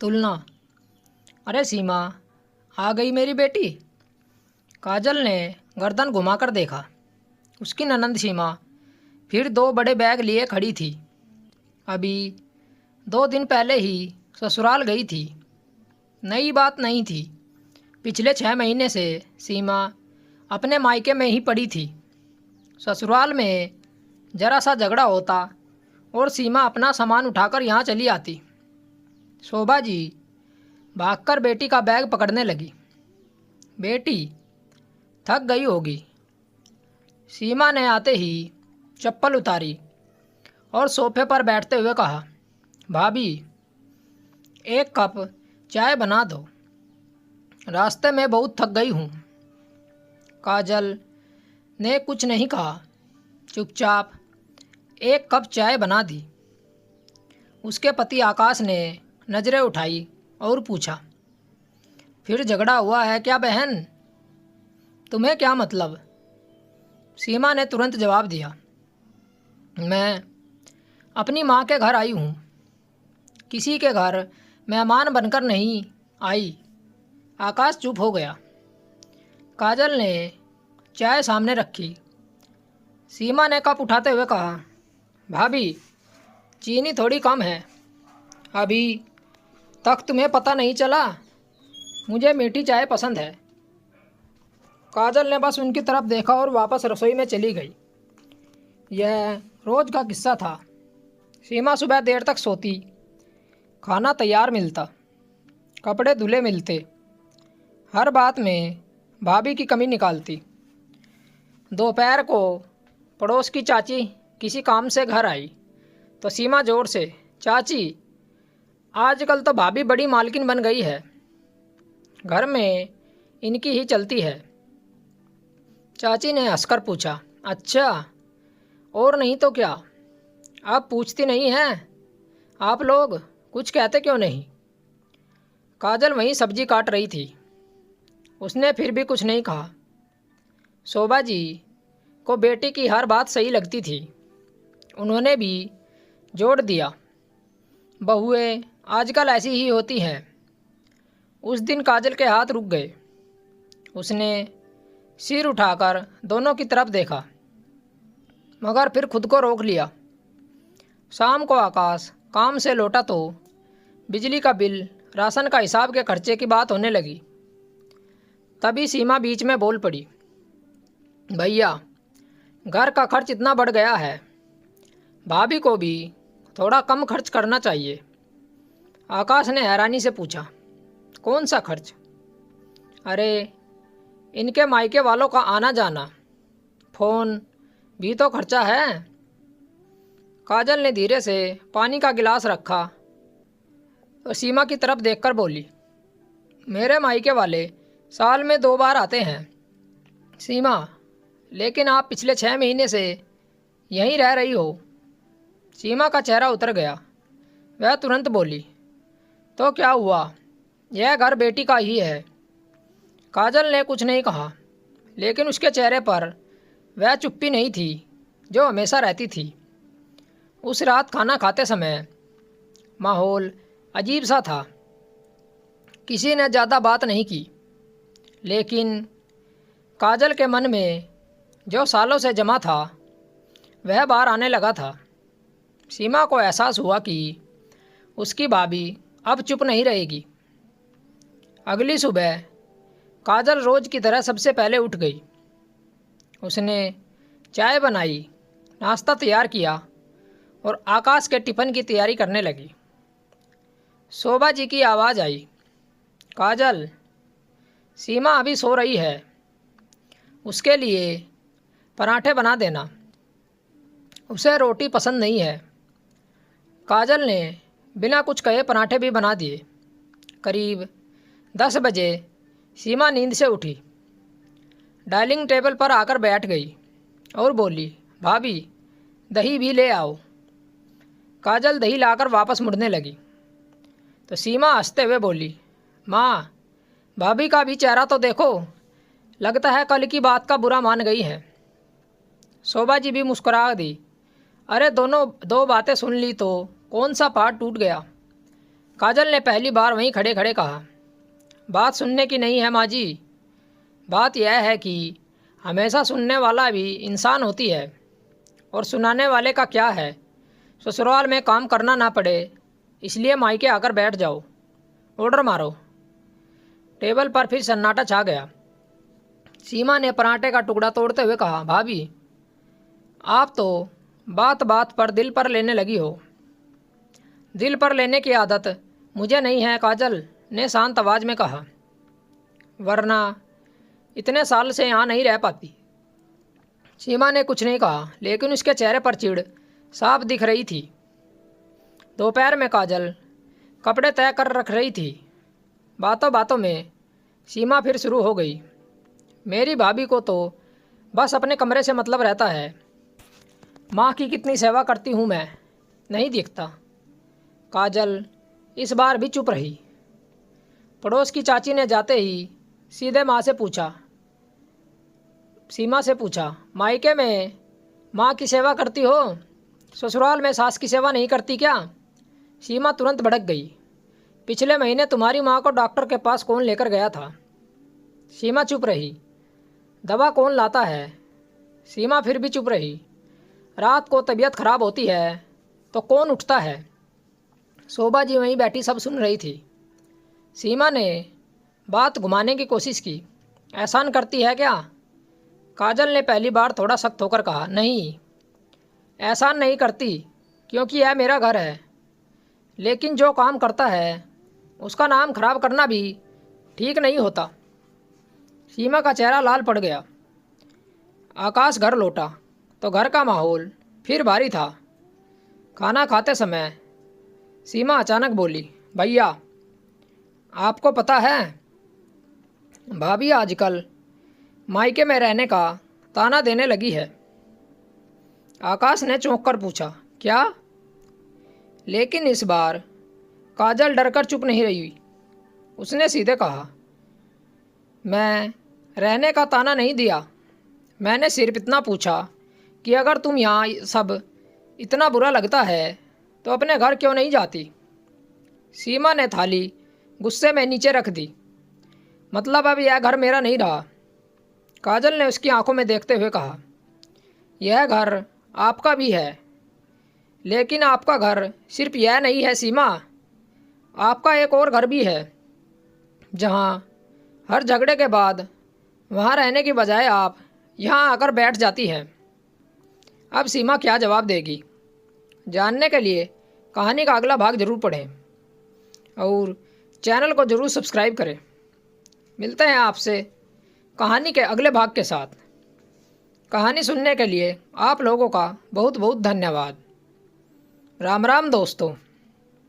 तुलना। अरे सीमा, आ गई मेरी बेटी। काजल ने गर्दन घुमाकर देखा। उसकी ननंद सीमा फिर दो बड़े बैग लिए खड़ी थी। अभी 2 दिन पहले ही ससुराल गई थी। नई बात नहीं थी। पिछले 6 महीने से सीमा अपने मायके में ही पड़ी थी। ससुराल में जरा सा झगड़ा होता और सीमा अपना सामान उठाकर यहाँ चली आती। शोभा जी भागकर बेटी का बैग पकड़ने लगी। बेटी थक गई होगी। सीमा ने आते ही चप्पल उतारी और सोफे पर बैठते हुए कहा, भाभी 1 कप चाय बना दो, रास्ते में बहुत थक गई हूँ। काजल ने कुछ नहीं कहा, चुपचाप 1 कप चाय बना दी। उसके पति आकाश ने नज़रें उठाई और पूछा, फिर झगड़ा हुआ है क्या बहन? तुम्हें क्या मतलब? सीमा ने तुरंत जवाब दिया, मैं अपनी माँ के घर आई हूँ, किसी के घर मेहमान बनकर नहीं आई। आकाश चुप हो गया। काजल ने चाय सामने रखी। सीमा ने कप उठाते हुए कहा, भाभी चीनी थोड़ी कम है। अभी तक तुम्हें पता नहीं चला? मुझे मीठी चाय पसंद है। काजल ने बस उनकी तरफ देखा और वापस रसोई में चली गई। यह रोज़ का किस्सा था। सीमा सुबह देर तक सोती, खाना तैयार मिलता, कपड़े धुले मिलते, हर बात में भाभी की कमी निकालती। दोपहर को पड़ोस की चाची किसी काम से घर आई तो सीमा जोर से, चाची आजकल तो भाभी बड़ी मालकिन बन गई है, घर में इनकी ही चलती है। चाची ने हंसकर पूछा, अच्छा और नहीं तो क्या? आप पूछती नहीं हैं? आप लोग कुछ कहते क्यों नहीं? काजल वहीं सब्जी काट रही थी। उसने फिर भी कुछ नहीं कहा। शोभा जी को बेटी की हर बात सही लगती थी। उन्होंने भी जोड़ दिया, बहुएं आजकल ऐसी ही होती हैं। उस दिन काजल के हाथ रुक गए। उसने सिर उठाकर दोनों की तरफ देखा, मगर फिर खुद को रोक लिया। शाम को आकाश काम से लौटा तो बिजली का बिल, राशन का हिसाब के खर्चे की बात होने लगी। तभी सीमा बीच में बोल पड़ी, भैया घर का खर्च इतना बढ़ गया है, भाभी को भी थोड़ा कम खर्च करना चाहिए। आकाश ने हैरानी से पूछा, कौन सा खर्च? अरे इनके मायके वालों का आना जाना, फ़ोन भी तो खर्चा है। काजल ने धीरे से पानी का गिलास रखा और सीमा की तरफ देखकर बोली, मेरे मायके वाले साल में 2 बार आते हैं सीमा, लेकिन आप पिछले 6 महीने से यहीं रह रही हो। सीमा का चेहरा उतर गया। वह तुरंत बोली, तो क्या हुआ, यह घर बेटी का ही है। काजल ने कुछ नहीं कहा, लेकिन उसके चेहरे पर वह चुप्पी नहीं थी जो हमेशा रहती थी। उस रात खाना खाते समय माहौल अजीब सा था। किसी ने ज़्यादा बात नहीं की, लेकिन काजल के मन में जो सालों से जमा था वह बाहर आने लगा था। सीमा को एहसास हुआ कि उसकी भाभी अब चुप नहीं रहेगी। अगली सुबह काजल रोज़ की तरह सबसे पहले उठ गई। उसने चाय बनाई, नाश्ता तैयार किया और आकाश के टिफ़िन की तैयारी करने लगी। शोभा जी की आवाज़ आई, काजल सीमा अभी सो रही है, उसके लिए पराठे बना देना, उसे रोटी पसंद नहीं है। काजल ने बिना कुछ कहे पराठे भी बना दिए। करीब 10 बजे सीमा नींद से उठी, डाइनिंग टेबल पर आकर बैठ गई और बोली, भाभी दही भी ले आओ। काजल दही लाकर वापस मुड़ने लगी तो सीमा हंसते हुए बोली, माँ भाभी का भी चेहरा तो देखो, लगता है कल की बात का बुरा मान गई है। शोभा जी भी मुस्कुरा दी, अरे दोनों 2 बातें सुन ली तो कौन सा पहाड़ टूट गया। काजल ने पहली बार वहीं खड़े खड़े कहा, बात सुनने की नहीं है माँ जी, बात यह है कि हमेशा सुनने वाला भी इंसान होती है, और सुनाने वाले का क्या है, ससुराल में काम करना ना पड़े इसलिए मायके आकर बैठ जाओ, ऑर्डर मारो। टेबल पर फिर सन्नाटा छा गया। सीमा ने पराठे का टुकड़ा तोड़ते हुए कहा, भाभी आप तो बात बात पर दिल पर लेने लगी हो। दिल पर लेने की आदत मुझे नहीं है, काजल ने शांत आवाज़ में कहा, वरना इतने साल से यहाँ नहीं रह पाती। सीमा ने कुछ नहीं कहा, लेकिन उसके चेहरे पर चिढ़ साफ दिख रही थी। दोपहर में काजल कपड़े तय कर रख रही थी। बातों बातों में सीमा फिर शुरू हो गई, मेरी भाभी को तो बस अपने कमरे से मतलब रहता है। माँ की कितनी सेवा करती हूँ मैं, नहीं दिखता। काजल इस बार भी चुप रही। पड़ोस की चाची ने जाते ही सीधे सीमा से पूछा, मायके में माँ की सेवा करती हो, ससुराल में सास की सेवा नहीं करती क्या? सीमा तुरंत भड़क गई। पिछले महीने तुम्हारी माँ को डॉक्टर के पास कौन लेकर गया था? सीमा चुप रही। दवा कौन लाता है? सीमा फिर भी चुप रही। रात को तबीयत खराब होती है तो कौन उठता है? शोभा जी वहीं बैठी सब सुन रही थी। सीमा ने बात घुमाने की कोशिश की, एहसान करती है क्या? काजल ने पहली बार थोड़ा सख्त होकर कहा, नहीं, एहसान नहीं करती, क्योंकि यह मेरा घर है। लेकिन जो काम करता है उसका नाम खराब करना भी ठीक नहीं होता। सीमा का चेहरा लाल पड़ गया। आकाश घर लौटा तो घर का माहौल फिर भारी था। खाना खाते समय सीमा अचानक बोली, भैया आपको पता है भाभी आजकल मायके में रहने का ताना देने लगी है। आकाश ने चौंक कर पूछा, क्या? लेकिन इस बार काजल डरकर चुप नहीं रही। उसने सीधे कहा, मैं रहने का ताना नहीं दिया, मैंने सिर्फ इतना पूछा कि अगर तुम यहाँ सब इतना बुरा लगता है तो अपने घर क्यों नहीं जाती? सीमा ने थाली गुस्से में नीचे रख दी। मतलब अब यह घर मेरा नहीं रहा। काजल ने उसकी आंखों में देखते हुए कहा, यह घर आपका भी है, लेकिन आपका घर सिर्फ यह नहीं है सीमा, आपका एक और घर भी है, जहाँ हर झगड़े के बाद वहाँ रहने की बजाय आप यहाँ आकर बैठ जाती हैं। अब सीमा क्या जवाब देगी, जानने के लिए कहानी का अगला भाग ज़रूर पढ़ें और चैनल को ज़रूर सब्सक्राइब करें। मिलते हैं आपसे कहानी के अगले भाग के साथ। कहानी सुनने के लिए आप लोगों का बहुत बहुत धन्यवाद। राम राम दोस्तों।